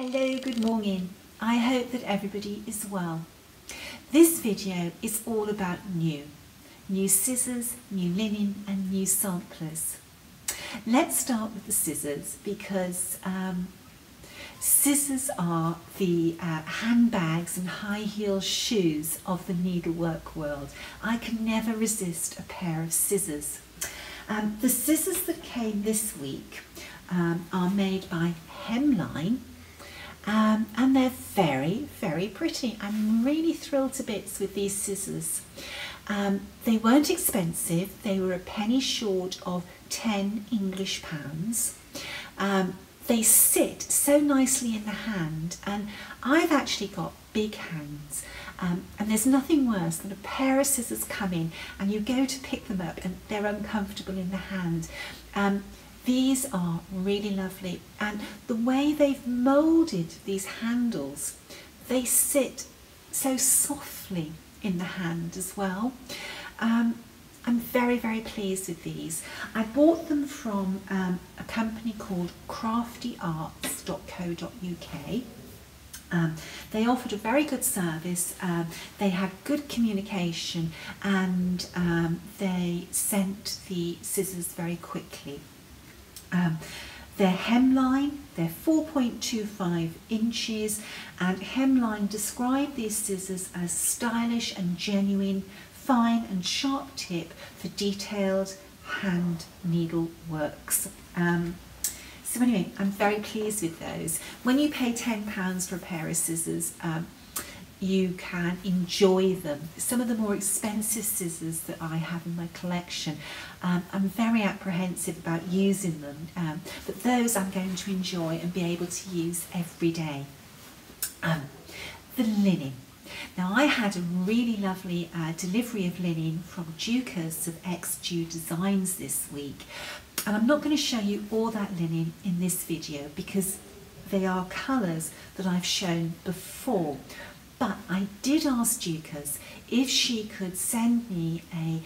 Hello, good morning. I hope that everybody is well. This video is all about new scissors, new linen and new samplers. Let's start with the scissors because scissors are the handbags and high heel shoes of the needlework world. I can never resist a pair of scissors. The scissors that came this week are made by Hemline. And they're very, very pretty. I'm really thrilled to bits with these scissors. They weren't expensive. They were a penny short of 10 English pounds. They sit so nicely in the hand, and I've actually got big hands, and there's nothing worse than a pair of scissors come in and you go to pick them up and they're uncomfortable in the hand. These are really lovely, and the way they've moulded these handles, they sit so softly in the hand as well. I'm very, very pleased with these. I bought them from a company called craftyarts.co.uk. They offered a very good service, they had good communication, and they sent the scissors very quickly. They're Hemline, they're 4.25 inches, and Hemline described these scissors as stylish and genuine, fine and sharp tip for detailed hand needle works. So anyway, I'm very pleased with those. When you pay £10 for a pair of scissors, you can enjoy them. Some of the more expensive scissors that I have in my collection, I'm very apprehensive about using them, but those I'm going to enjoy and be able to use every day. The linen. Now, I had a really lovely delivery of linen from Dukas of X-Dew Designs this week, and I'm not going to show you all that linen in this video because they are colours that I've shown before. But I did ask Dukas if she could send me a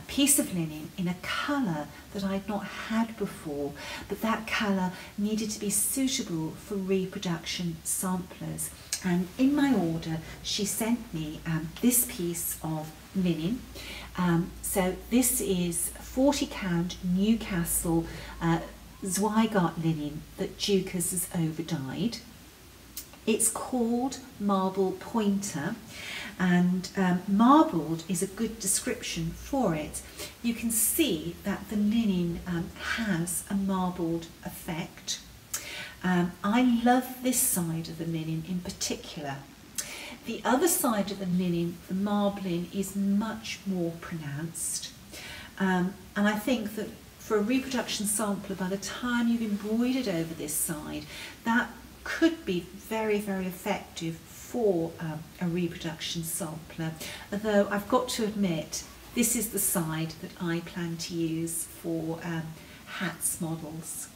piece of linen in a colour that I'd not had before, but that colour needed to be suitable for reproduction samplers. And in my order, she sent me this piece of linen. So this is 40 count Newcastle Zweigart linen that Dukas has over-dyed. It's called Marble Pointer, and marbled is a good description for it. You can see that the linen has a marbled effect. I love this side of the linen in particular. The other side of the linen, the marbling, is much more pronounced. And I think that for a reproduction sampler, by the time you've embroidered over this side, that could be very, very effective for a reproduction sampler, although I've got to admit this is the side that I plan to use for hats models.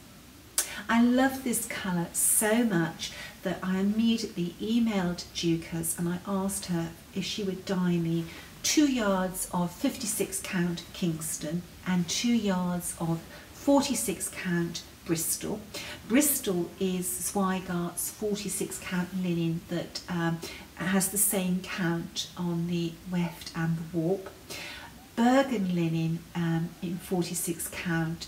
I love this colour so much that I immediately emailed Dukas and I asked her if she would dye me 2 yards of 56 count Kingston and 2 yards of 46 count Bristol. Bristol is Zweigart's 46 count linen that has the same count on the weft and the warp. Bergen linen in 46 count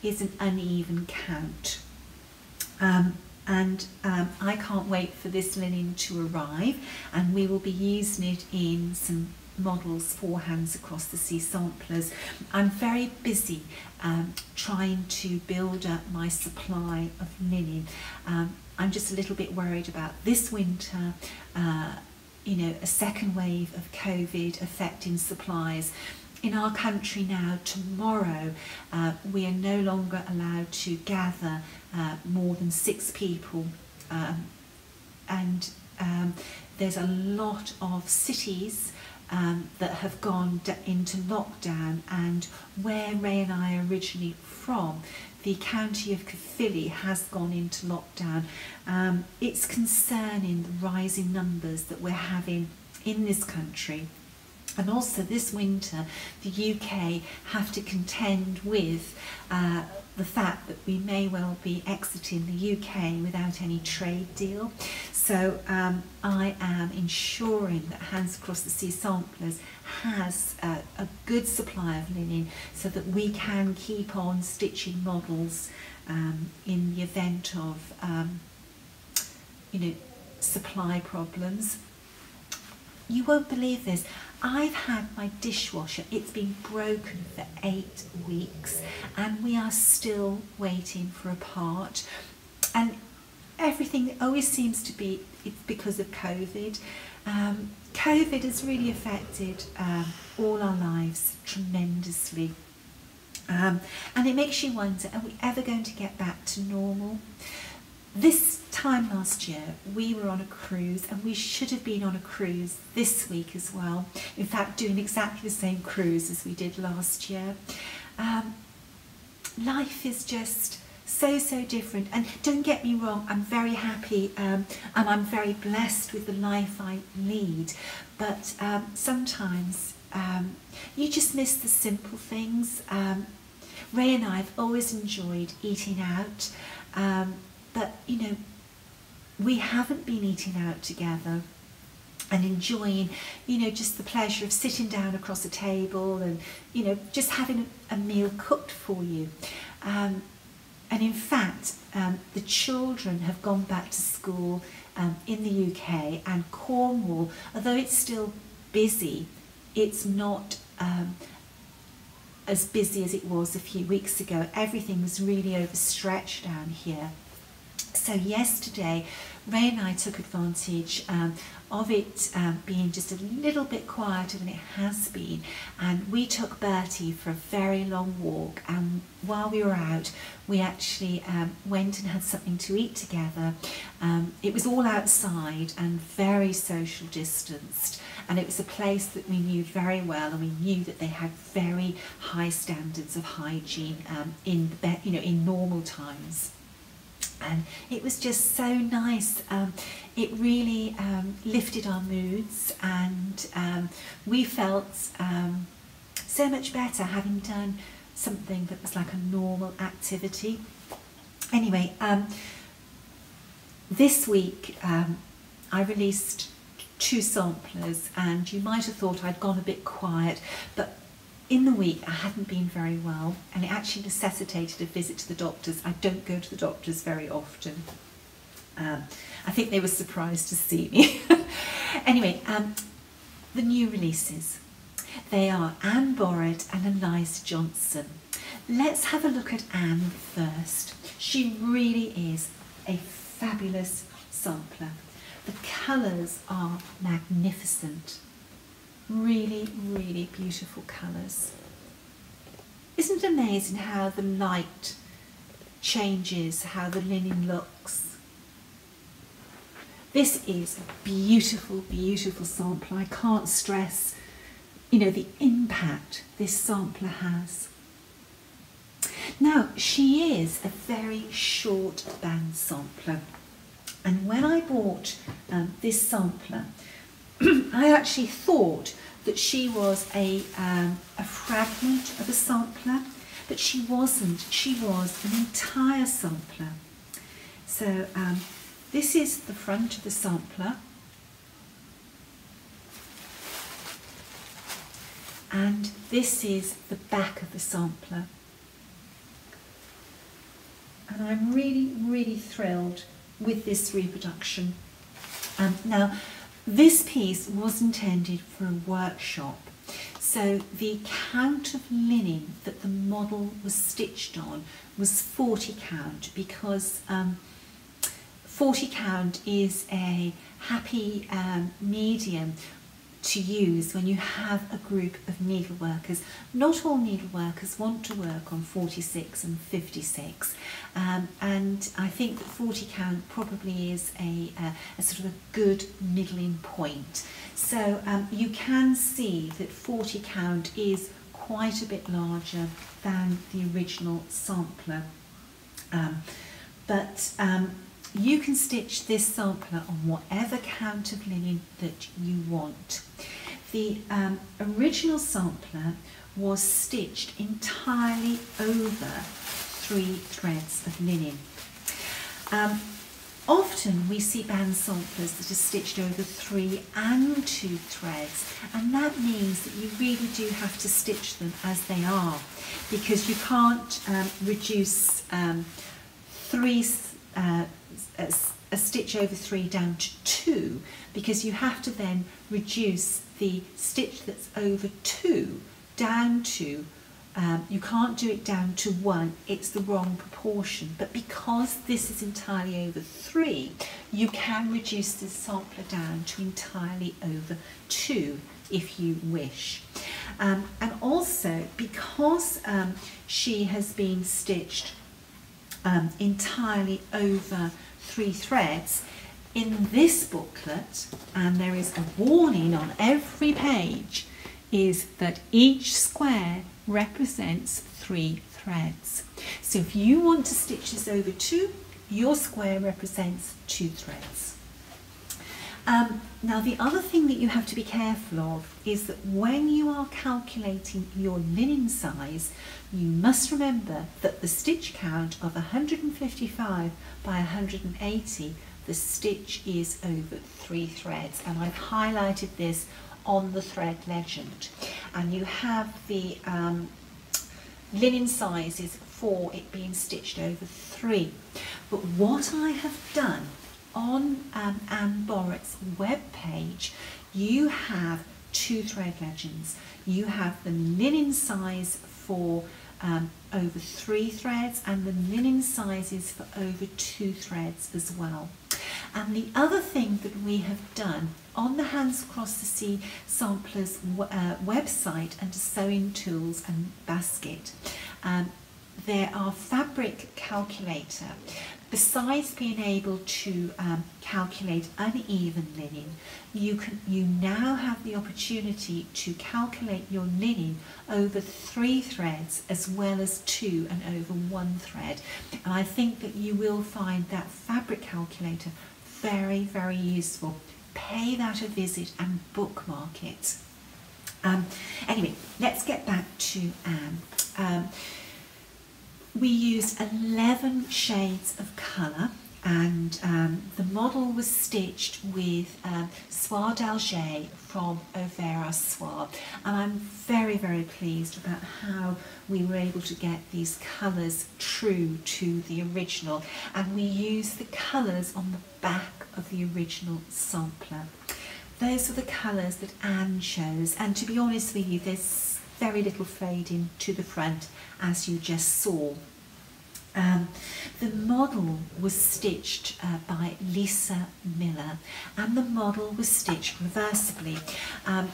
is an uneven count. I can't wait for this linen to arrive, and we will be using it in some models for Hands Across the Sea samplers. I'm very busy trying to build up my supply of linen. I'm just a little bit worried about this winter, you know, a second wave of COVID affecting supplies. In our country now, tomorrow, we are no longer allowed to gather more than 6 people, and there's a lot of cities that have gone into lockdown, and where Ray and I are originally from, the county of Caerphilly has gone into lockdown. It's concerning the rising numbers that we're having in this country. And also this winter, the UK have to contend with the fact that we may well be exiting the UK without any trade deal. So I am ensuring that Hands Across the Sea Samplers has a good supply of linen so that we can keep on stitching models in the event of supply problems. You won't believe this. I've had my dishwasher, it's been broken for 8 weeks and we are still waiting for a part, and everything always seems to be it's because of COVID. COVID has really affected all our lives tremendously, and it makes you wonder, are we ever going to get back to normal? This time last year we were on a cruise, and we should have been on a cruise this week as well. In fact, doing exactly the same cruise as we did last year. Life is just so different, and don't get me wrong, I'm very happy and I'm very blessed with the life I lead, but sometimes you just miss the simple things. Ray and I have always enjoyed eating out, but we haven't been eating out together and enjoying just the pleasure of sitting down across a table and just having a meal cooked for you. And in fact, the children have gone back to school in the UK, and Cornwall, although it's still busy, it's not as busy as it was a few weeks ago. Everything was really overstretched down here. So yesterday, Ray and I took advantage of it being just a little bit quieter than it has been, and we took Bertie for a very long walk, and while we were out we actually went and had something to eat together. It was all outside and very social distanced, and it was a place that we knew very well, and we knew that they had very high standards of hygiene in normal times. And it was just so nice. It really lifted our moods, and we felt so much better having done something that was like a normal activity. Anyway, this week I released 2 samplers, and you might have thought I'd gone a bit quiet, but in the week I hadn't been very well, and it actually necessitated a visit to the doctors. I don't go to the doctors very often. I think they were surprised to see me. Anyway, the new releases. They are Anne Borrett and Eliza Johnson. Let's have a look at Anne first. She really is a fabulous sampler. The colours are magnificent. Really beautiful colours. Isn't it amazing how the light changes, how the linen looks? This is a beautiful sampler. I can't stress, the impact this sampler has. Now, she is a very short band sampler, and when I bought this sampler, I actually thought that she was a fragment of a sampler, but she wasn't. She was an entire sampler. So this is the front of the sampler, and this is the back of the sampler. And I'm really thrilled with this reproduction. Now, this piece was intended for a workshop, so the count of linen that the model was stitched on was 40 count, because 40 count is a happy medium to use when you have a group of needleworkers. Not all needleworkers want to work on 46 and 56, and I think that 40 count probably is a sort of a good middling point. So you can see that 40 count is quite a bit larger than the original sampler, but you can stitch this sampler on whatever count of linen that you want. the original sampler was stitched entirely over 3 threads of linen. Often we see band samplers that are stitched over 3 and 2 threads, and that means that you really do have to stitch them as they are, because you can't reduce a stitch over 3 down to 2, because you have to then reduce the stitch that's over 2 down to, you can't do it down to 1, it's the wrong proportion. But because this is entirely over 3, you can reduce the sampler down to entirely over 2 if you wish. And also, because she has been stitched entirely over 3 threads, in this booklet, and there is a warning on every page, is that each square represents 3 threads. So if you want to stitch this over 2, your square represents 2 threads. Now the other thing that you have to be careful of is that when you are calculating your linen size, you must remember that the stitch count of 155 by 180, the stitch is over 3 threads, and I've highlighted this on the thread legend. And you have the linen sizes for it being stitched over 3. But what I have done on Anne Borrett's web page, you have 2 thread legends. You have the linen size for over 3 threads and the linen sizes for over 2 threads as well. And the other thing that we have done on the Hands Across the Sea Samplers website under Sewing Tools and Basket, there are fabric calculator. Besides being able to calculate uneven linen, you now have the opportunity to calculate your linen over 3 threads as well as 2 and over 1 thread. And I think that you will find that fabric calculator very, very useful. Pay that a visit and bookmark it. Anyway, let's get back to Anne. We used 11 shades of colour, and the model was stitched with Soie d'Alger from Overa Soie, and I'm very, very pleased about how we were able to get these colours true to the original, and we used the colours on the back of the original sampler. Those are the colours that Anne chose, and to be honest with you, there's very little fading to the front, as you just saw. The model was stitched by Lisa Miller, and the model was stitched reversibly.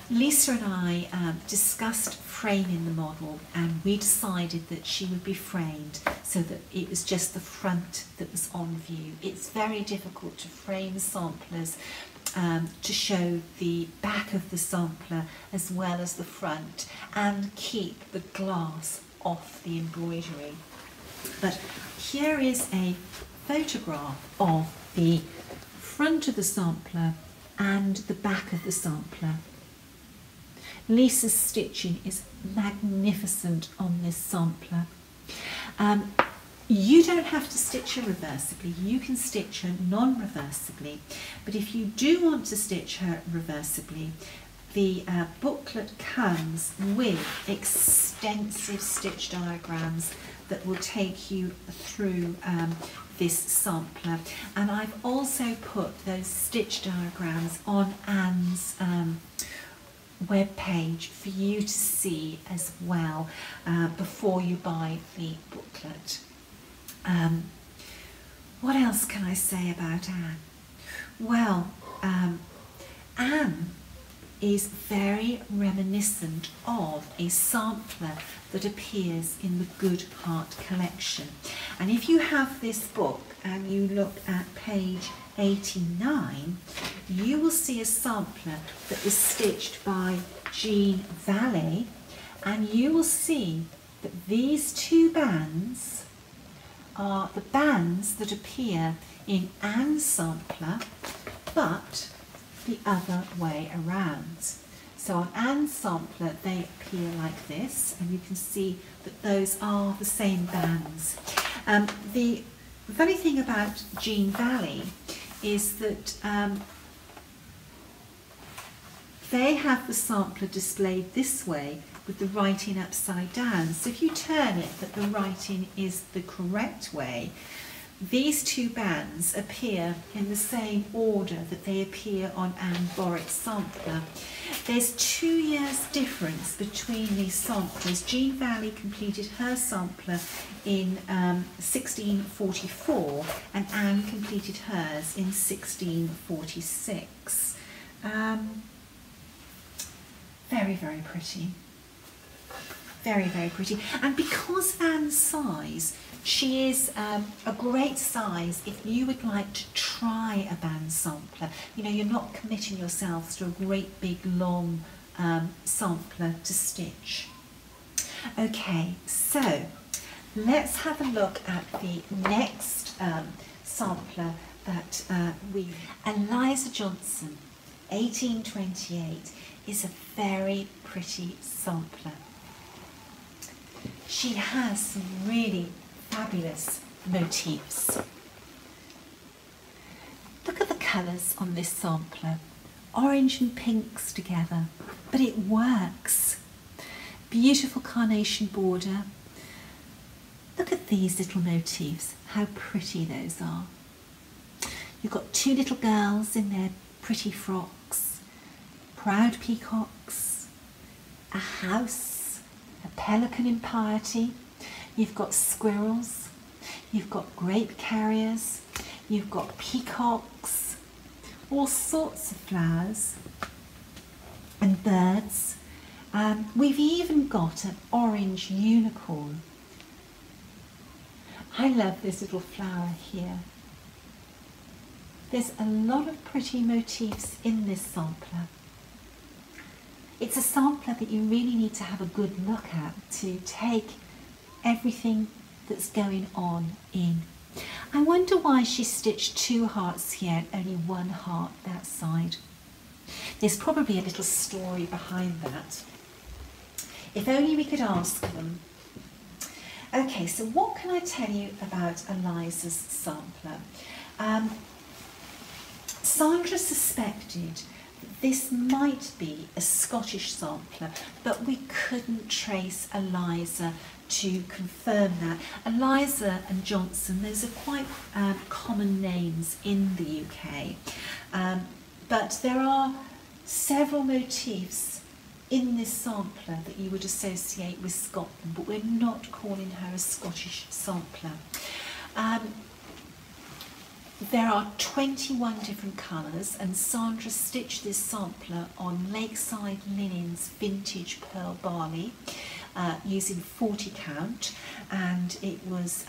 Lisa and I discussed framing the model, and we decided that she would be framed so that it was just the front that was on view. It's very difficult to frame samplers to show the back of the sampler as well as the front and keep the glass off the embroidery. But here is a photograph of the front of the sampler and the back of the sampler. Lisa's stitching is magnificent on this sampler. You don't have to stitch her reversibly, you can stitch her non-reversibly, but if you do want to stitch her reversibly, the booklet comes with extensive stitch diagrams that will take you through this sampler, and I've also put those stitch diagrams on Anne's web page for you to see as well before you buy the booklet. What else can I say about Anne? Well, Anne is very reminiscent of a sampler that appears in the Good Heart collection. And if you have this book and you look at page 89, you will see a sampler that was stitched by Jean Vallée, and you will see that these 2 bands are the bands that appear in Anne's sampler, but the other way around. So on Anne's sampler, they appear like this, and you can see that those are the same bands. The funny thing about Jean Valley is that they have the sampler displayed this way with the writing upside down. So if you turn it that the writing is the correct way, these two bands appear in the same order that they appear on Anne Borrett's sampler. There's 2 years difference between these samplers. Jean Valley completed her sampler in 1644 and Anne completed hers in 1646. Very, very pretty. Very, very pretty. And because of Anne's size, she is a great size if you would like to try a band sampler. You know, you're not committing yourselves to a great big long sampler to stitch. Okay, so let's have a look at the next sampler that Eliza Johnson, 1828, is a very pretty sampler. She has some really fabulous motifs. Look at the colours on this sampler, orange and pinks together, but it works. Beautiful carnation border. Look at these little motifs, how pretty those are. You've got 2 little girls in their pretty frocks, proud peacocks, a house, a pelican in piety. You've got squirrels, you've got grape carriers, you've got peacocks, all sorts of flowers and birds. We've even got an orange unicorn. I love this little flower here. There's a lot of pretty motifs in this sampler. It's a sampler that you really need to have a good look at to take everything that's going on in. I wonder why she stitched 2 hearts here and only 1 heart that side. There's probably a little story behind that. If only we could ask them. Okay, so what can I tell you about Eliza's sampler? Sandra suspected that this might be a Scottish sampler, but we couldn't trace Eliza to confirm that. Eliza and Johnson, those are quite common names in the UK, but there are several motifs in this sampler that you would associate with Scotland, but we're not calling her a Scottish sampler. There are 21 different colours, and Sandra stitched this sampler on Lakeside Linen's vintage pearl barley using 40 count, and it was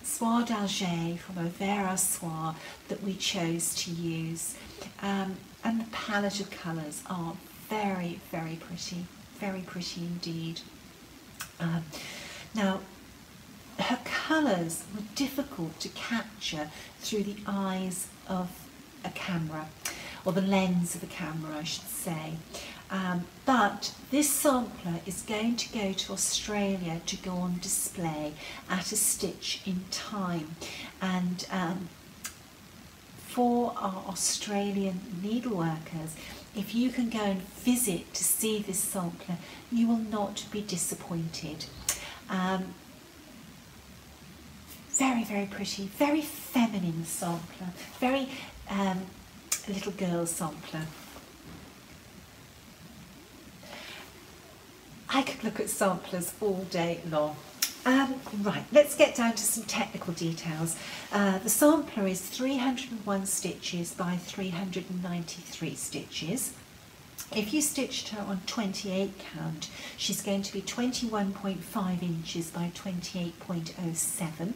soie d'Alger from a Vera soie that we chose to use, and the palette of colours are very, very pretty indeed. Now, her colours were difficult to capture through the eyes of a camera, or the lens of a camera I should say, but this sampler is going to go to Australia to go on display at A Stitch in Time, and for our Australian needleworkers, if you can go and visit to see this sampler, you will not be disappointed. Very, very pretty, very feminine sampler, very little girl sampler. I could look at samplers all day long. Right, let's get down to some technical details. The sampler is 301 stitches by 393 stitches. If you stitched her on 28 count, she's going to be 21.5 inches by 28.07.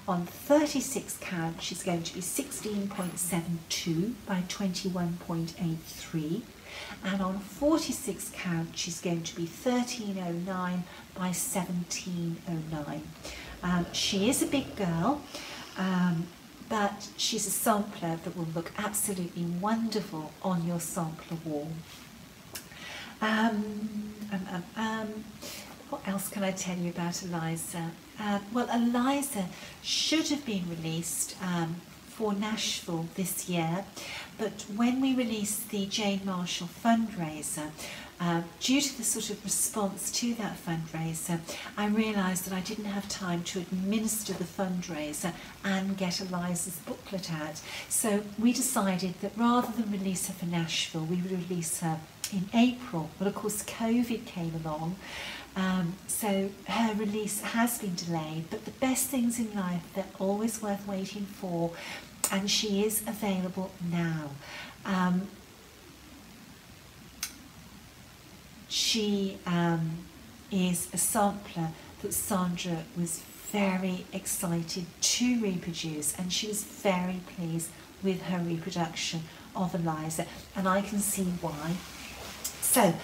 On 36 count, she's going to be 16.72 by 21.83. And on 46 count, she's going to be 1309 by 1709. She is a big girl, but she's a sampler that will look absolutely wonderful on your sampler wall. What else can I tell you about Eliza? Well, Eliza should have been released for Nashville this year, but when we released the Jane Marshall fundraiser, due to the sort of response to that fundraiser, I realised that I didn't have time to administer the fundraiser and get Eliza's booklet out. So we decided that rather than release her for Nashville, we would release her in April. But of course COVID came along, so her release has been delayed, but the best things in life, they're always worth waiting for, and she is available now. She is a sampler that Sandra was very excited to reproduce, and she was very pleased with her reproduction of Eliza, and I can see why. So,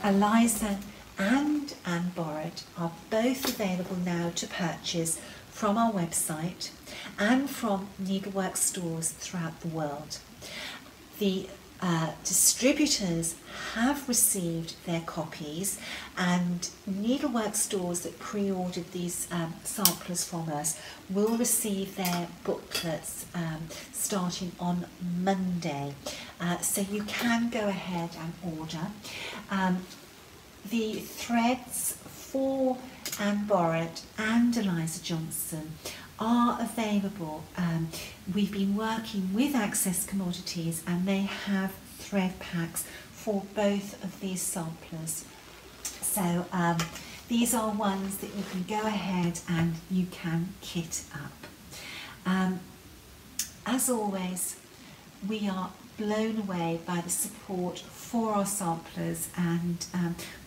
Eliza and Anne Borrett are both available now to purchase from our website and from needlework stores throughout the world. The distributors have received their copies, and needlework stores that pre-ordered these samplers from us will receive their booklets starting on Monday, so you can go ahead and order. The threads for Anne Borrett and Eliza Johnson are available. We've been working with Access Commodities, and they have thread packs for both of these samplers. So these are ones that you can go ahead and you can kit up. As always, we are blown away by the support for our samplers, and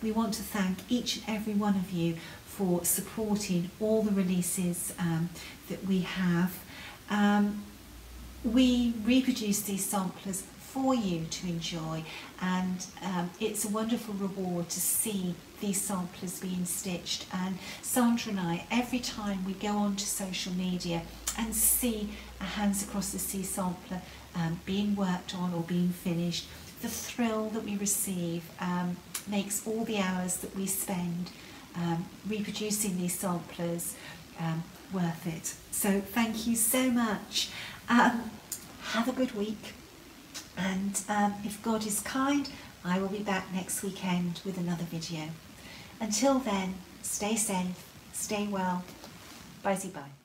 we want to thank each and every one of you for supporting all the releases that we have. We reproduce these samplers for you to enjoy, and it's a wonderful reward to see these samplers being stitched. And Sandra and I, every time we go onto social media and see a Hands Across the Sea sampler being worked on or being finished, the thrill that we receive makes all the hours that we spend reproducing these samplers worth it. So thank you so much. Have a good week, and if God is kind, I will be back next weekend with another video. Until then, stay safe, stay well. Bye-bye.